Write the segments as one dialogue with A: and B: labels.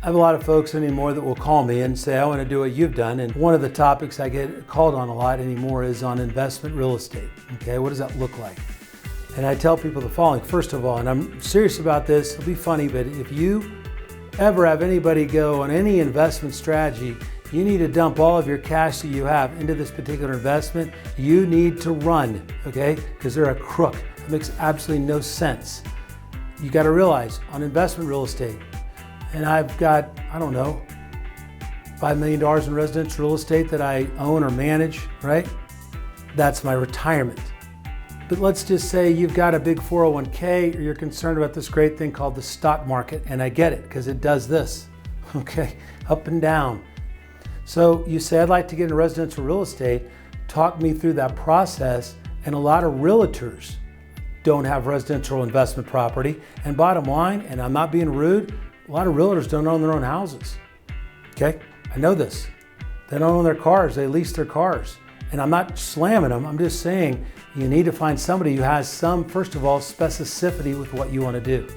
A: have a lot of folks anymore that will call me and say, I want to do what you've done. And one of the topics I get called on a lot anymore is on investment real estate. Okay, what does that look like? And I tell people the following. First of all, and I'm serious about this, it'll be funny, but if you ever have anybody go on any investment strategy, you need to dump all of your cash that you have into this particular investment. You need to run, okay? Because they're a crook. It makes absolutely no sense. You got to realize on investment real estate, and I've got, I don't know, $5 million in residential real estate that I own or manage, right? That's my retirement. But let's just say you've got a big 401k or you're concerned about this great thing called the stock market, and I get it because it does this, okay? Up and down. So you say, I'd like to get into residential real estate, talk me through that process, and a lot of realtors don't have residential investment property. And bottom line, and I'm not being rude, a lot of realtors don't own their own houses, okay? I know this. They don't own their cars, they lease their cars. And I'm not slamming them, I'm just saying you need to find somebody who has some, first of all, specificity with what you want to do.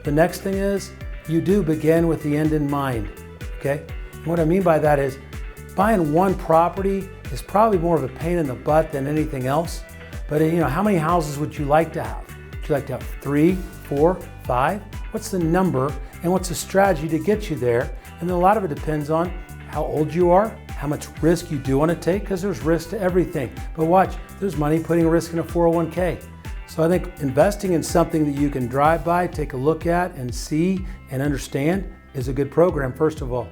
A: The next thing is, you do begin with the end in mind, okay? And what I mean by that is, buying one property is probably more of a pain in the butt than anything else. But how many houses would you like to have? Would you like to have 3, 4, 5? What's the number and what's the strategy to get you there? And then a lot of it depends on how old you are, how much risk you do want to take, because there's risk to everything. But watch, there's money putting a risk in a 401k. So I think investing in something that you can drive by, take a look at and see and understand is a good program, first of all.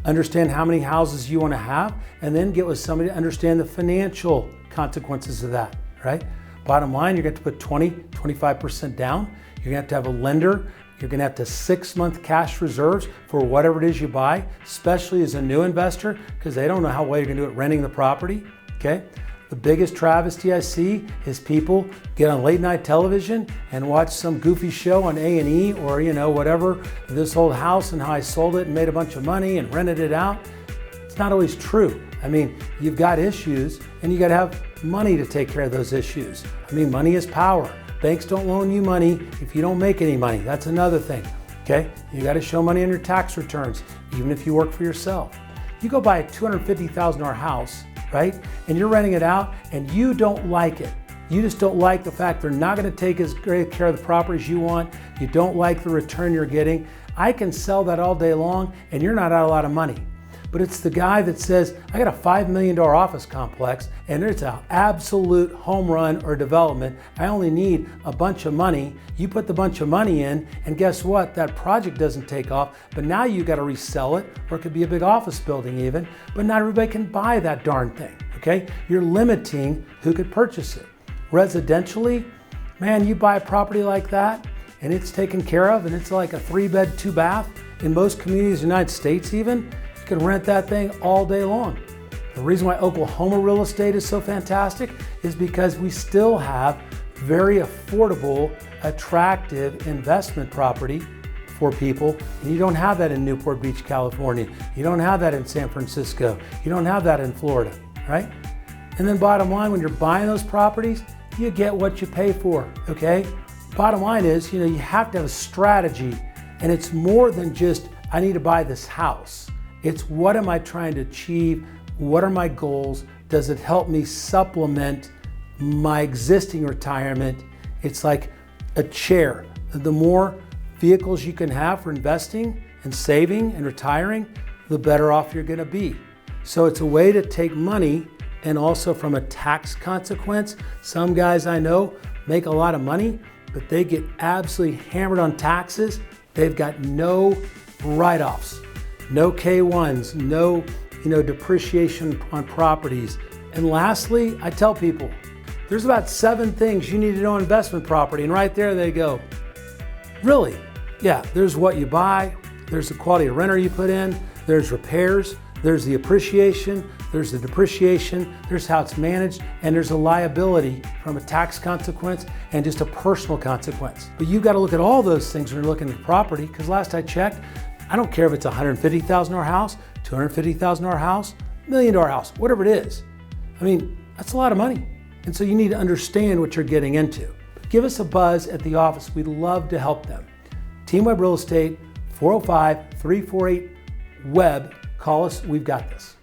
A: Understand how many houses you want to have, and then get with somebody to understand the financial consequences of that, right? Bottom line, you're going to have to put 20, 25% down. You're going to have a lender. You're going to have to 6-month cash reserves for whatever it is you buy, especially as a new investor, because they don't know how well you're going to do it renting the property, okay? The biggest travesty I see is people get on late night television and watch some goofy show on A&E or whatever, this old house and how I sold it and made a bunch of money and rented it out. It's not always true. I mean, you've got issues and you got to have money to take care of those issues. I mean, money is power. Banks don't loan you money if you don't make any money. That's another thing, okay? You got to show money on your tax returns, even if you work for yourself. You go buy a $250,000 house, right? And you're renting it out and you don't like it. You just don't like the fact they're not going to take as great care of the property as you want. You don't like the return you're getting. I can sell that all day long and you're not out a lot of money. But it's the guy that says, I got a $5 million office complex and it's an absolute home run or development. I only need a bunch of money. You put the bunch of money in and guess what? That project doesn't take off, but now you got to resell it, or it could be a big office building even, but not everybody can buy that darn thing, okay? You're limiting who could purchase it. Residentially, man, you buy a property like that and it's taken care of and it's like a 3-bed, 2-bath in most communities in the United States even, you can rent that thing all day long. The reason why Oklahoma real estate is so fantastic is because we still have very affordable, attractive investment property for people. And you don't have that in Newport Beach, California. You don't have that in San Francisco. You don't have that in Florida, right? And then bottom line, when you're buying those properties, you get what you pay for, okay? Bottom line is, you have to have a strategy, and it's more than just, I need to buy this house. It's what am I trying to achieve? What are my goals? Does it help me supplement my existing retirement? It's like a chair. The more vehicles you can have for investing and saving and retiring, the better off you're going to be. So it's a way to take money, and also from a tax consequence, some guys I know make a lot of money, but they get absolutely hammered on taxes. They've got no write-offs. No K1s, no depreciation on properties. And lastly, I tell people, there's about 7 things you need to know in investment property, and right there they go. Really? Yeah, there's what you buy, there's the quality of renter you put in, there's repairs, there's the appreciation, there's the depreciation, there's how it's managed, and there's a liability from a tax consequence and just a personal consequence. But you've got to look at all those things when you're looking at property, because last I checked, I don't care if it's a $150,000 house, $250,000 house, $1 million house, whatever it is. I mean, that's a lot of money. And so you need to understand what you're getting into. Give us a buzz at the office. We'd love to help them. Team Web Real Estate, 405-348-WEB. Call us. We've got this.